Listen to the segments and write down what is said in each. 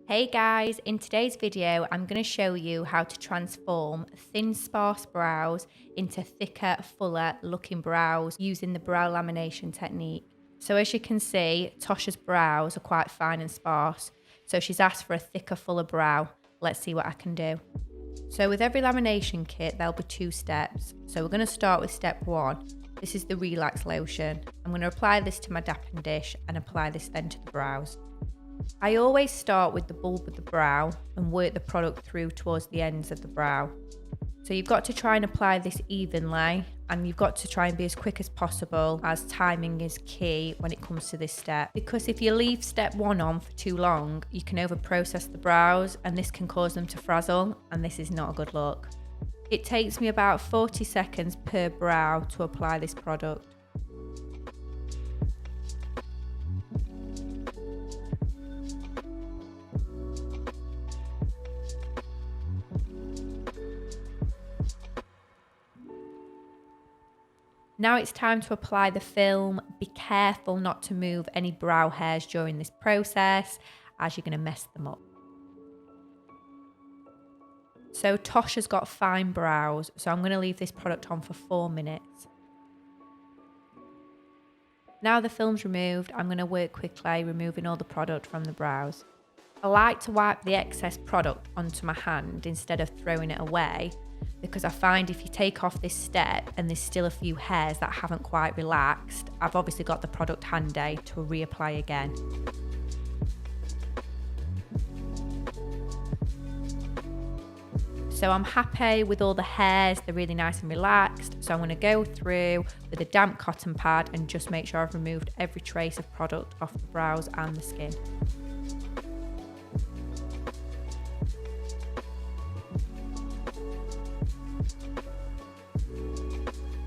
Hey guys, in today's video I'm going to show you how to transform thin sparse brows into thicker, fuller looking brows using the brow lamination technique. So as you can see, Tosha's brows are quite fine and sparse, so she's asked for a thicker, fuller brow. Let's see what I can do. So with every lamination kit there'll be 2 steps. So we're going to start with step 1. This is the Relax Lotion. I'm going to apply this to my dapping dish and apply this then to the brows. I always start with the bulb of the brow and work the product through towards the ends of the brow. So you've got to try and apply this evenly, and you've got to try and be as quick as possible, as timing is key when it comes to this step. Because if you leave step 1 on for too long, you can over process the brows and this can cause them to frazzle, and this is not a good look. It takes me about 40 seconds per brow to apply this product. Now it's time to apply the film. Be careful not to move any brow hairs during this process, as you're going to mess them up. So Tosha's got fine brows, so I'm going to leave this product on for 4 minutes. Now the film's removed, I'm going to work quickly removing all the product from the brows. I like to wipe the excess product onto my hand instead of throwing it away, because I find if you take off this step and there's still a few hairs that haven't quite relaxed, I've obviously got the product handy to reapply again. So I'm happy with all the hairs, they're really nice and relaxed. So I'm going to go through with a damp cotton pad and just make sure I've removed every trace of product off the brows and the skin.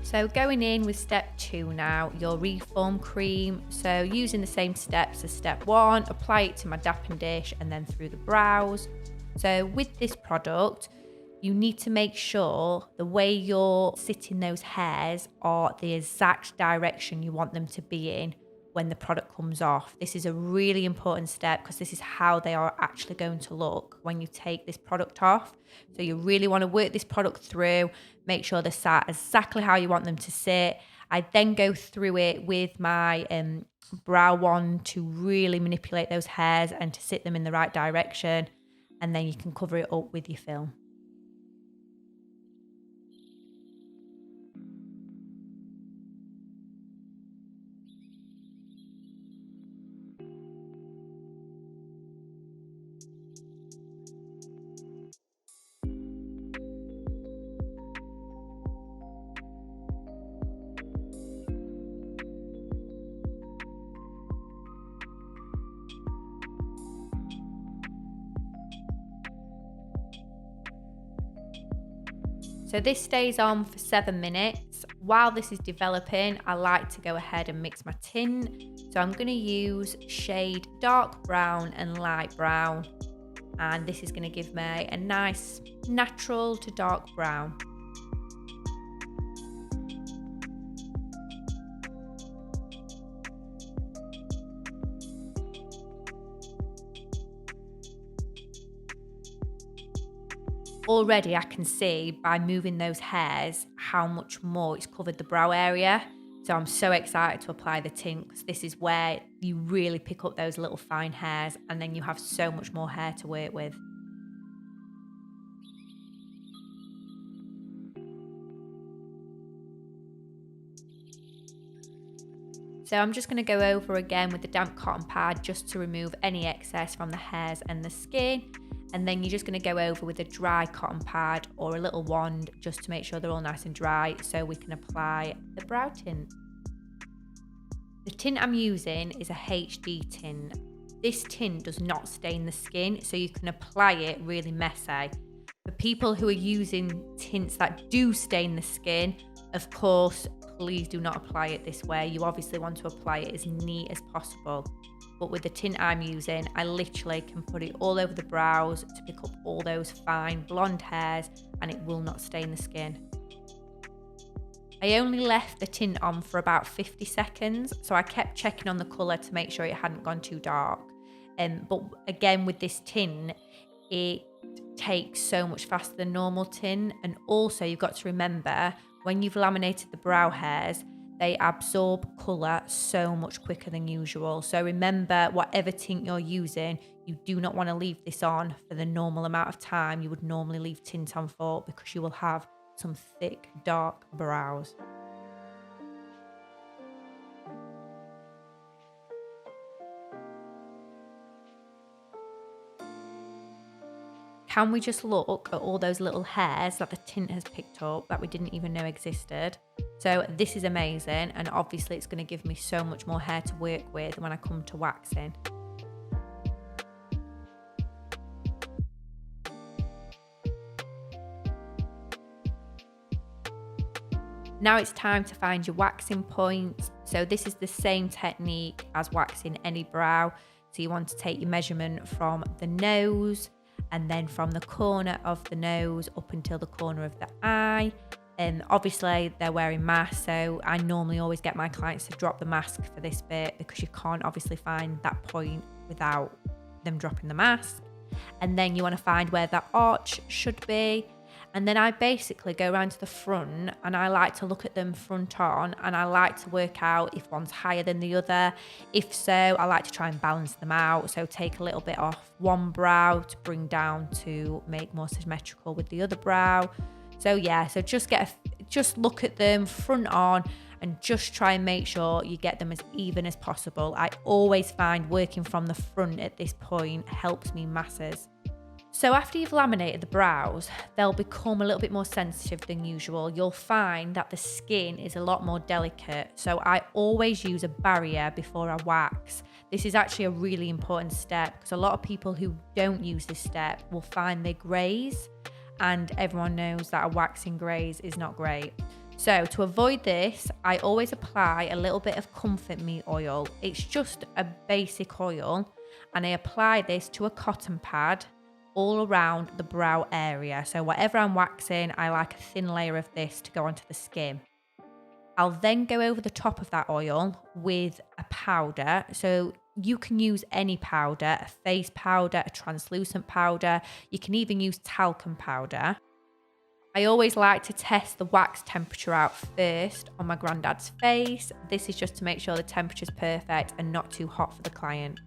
So going in with step 2 now, your reform cream. So using the same steps as step 1, apply it to my dapping dish and then through the brows. So with this product, you need to make sure the way you're sitting those hairs are the exact direction you want them to be in when the product comes off. This is a really important step because this is how they are actually going to look when you take this product off. So you really want to work this product through, make sure they're sat exactly how you want them to sit. I then go through it with my brow wand to really manipulate those hairs and to sit them in the right direction, and then you can cover it up with your film. So this stays on for 7 minutes. While this is developing, I like to go ahead and mix my tint. So I'm going to use shade dark brown and light brown. And this is going to give me a nice natural to dark brown. Already I can see by moving those hairs how much more it's covered the brow area. So I'm so excited to apply the tint because this is where you really pick up those little fine hairs and then you have so much more hair to work with. So I'm just going to go over again with the damp cotton pad just to remove any excess from the hairs and the skin. And then you're just going to go over with a dry cotton pad or a little wand just to make sure they're all nice and dry so we can apply the brow tint. The tint I'm using is a HD tint. This tint does not stain the skin, so you can apply it really messy. For people who are using tints that do stain the skin, of course, please do not apply it this way. You obviously want to apply it as neat as possible. But with the tint I'm using, I literally can put it all over the brows to pick up all those fine blonde hairs and it will not stain the skin. I only left the tint on for about 50 seconds, so I kept checking on the colour to make sure it hadn't gone too dark. But again, with this tin, it takes so much faster than normal tin. And also you've got to remember, when you've laminated the brow hairs, they absorb colour so much quicker than usual. So remember, whatever tint you're using, you do not want to leave this on for the normal amount of time you would normally leave tint on for, because you will have some thick, dark brows. Can we just look at all those little hairs that the tint has picked up that we didn't even know existed? So this is amazing, and obviously it's going to give me so much more hair to work with when I come to waxing. Now it's time to find your waxing points. So this is the same technique as waxing any brow. So you want to take your measurement from the nose, and then from the corner of the nose up until the corner of the eye. And obviously they're wearing masks, so I normally always get my clients to drop the mask for this bit, because you can't obviously find that point without them dropping the mask. And then you want to find where that arch should be. And then I basically go around to the front, and I like to look at them front on, and I like to work out if one's higher than the other. If so, I like to try and balance them out. So take a little bit off one brow to bring down to make more symmetrical with the other brow. So yeah, so just look at them front on and just try and make sure you get them as even as possible. I always find working from the front at this point helps me masses. So after you've laminated the brows, they'll become a little bit more sensitive than usual. You'll find that the skin is a lot more delicate. So I always use a barrier before I wax. This is actually a really important step, because a lot of people who don't use this step will find they graze, and everyone knows that a waxing graze is not great. So to avoid this, I always apply a little bit of Comfort Me oil. It's just a basic oil, and I apply this to a cotton pad all around the brow area. So whatever I'm waxing, I like a thin layer of this to go onto the skin. I'll then go over the top of that oil with a powder. So you can use any powder, a face powder, a translucent powder. You can even use talcum powder. I always like to test the wax temperature out first on my granddad's face. This is just to make sure the temperature's perfect and not too hot for the client.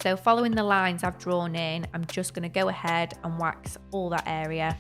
So following the lines I've drawn in, I'm just going to go ahead and wax all that area.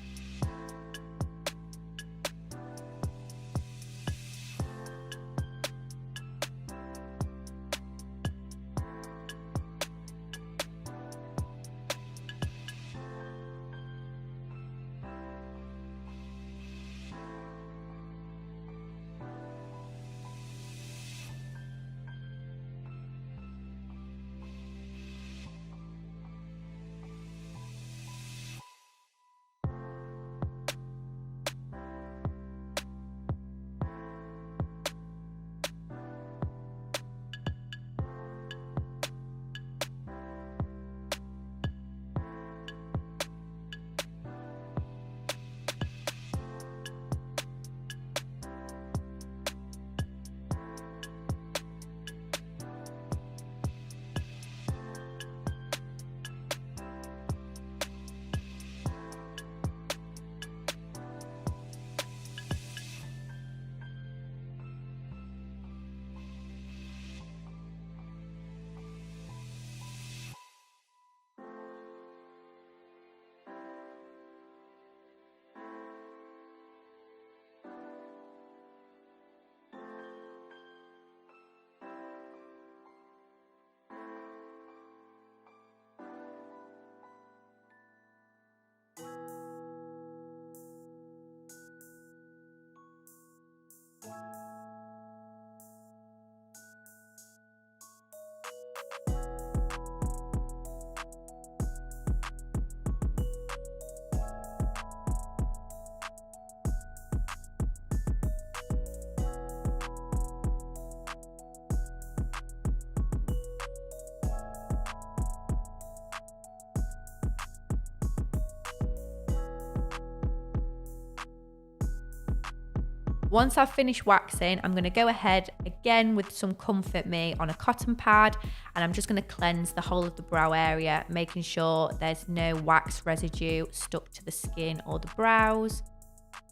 Once I've finished waxing, I'm going to go ahead again with some Comfort Me on a cotton pad, and I'm just going to cleanse the whole of the brow area, making sure there's no wax residue stuck to the skin or the brows.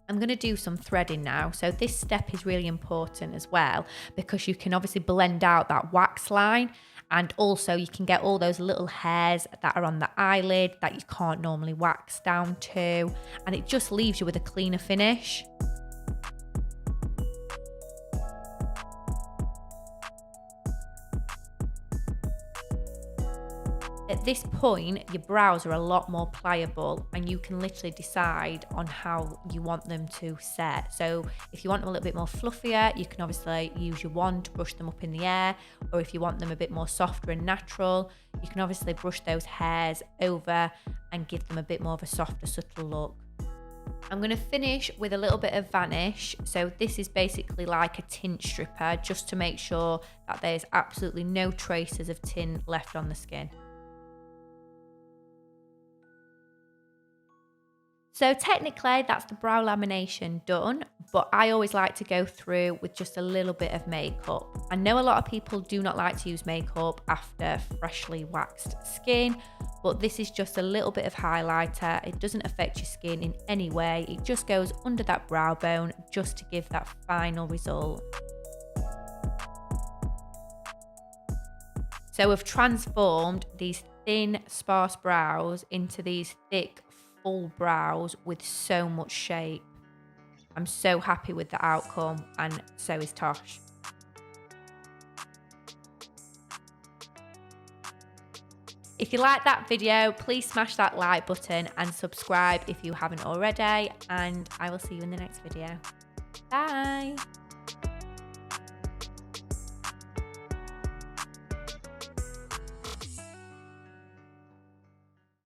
I'm going to do some threading now. So this step is really important as well, because you can obviously blend out that wax line, and also you can get all those little hairs that are on the eyelid that you can't normally wax down to, and it just leaves you with a cleaner finish. At this point, your brows are a lot more pliable, and you can literally decide on how you want them to set. So if you want them a little bit more fluffier, you can obviously use your wand to brush them up in the air, or if you want them a bit more softer and natural, you can obviously brush those hairs over and give them a bit more of a softer, subtle look. I'm going to finish with a little bit of Vanish. So this is basically like a tint stripper, just to make sure that there's absolutely no traces of tint left on the skin. So technically that's the brow lamination done, but I always like to go through with just a little bit of makeup. I know a lot of people do not like to use makeup after freshly waxed skin, but this is just a little bit of highlighter. It doesn't affect your skin in any way. It just goes under that brow bone just to give that final result. So we've transformed these thin, sparse brows into these thick, full brows with so much shape. I'm so happy with the outcome, and so is Tosh. If you like that video, please smash that like button and subscribe if you haven't already, and I will see you in the next video. Bye.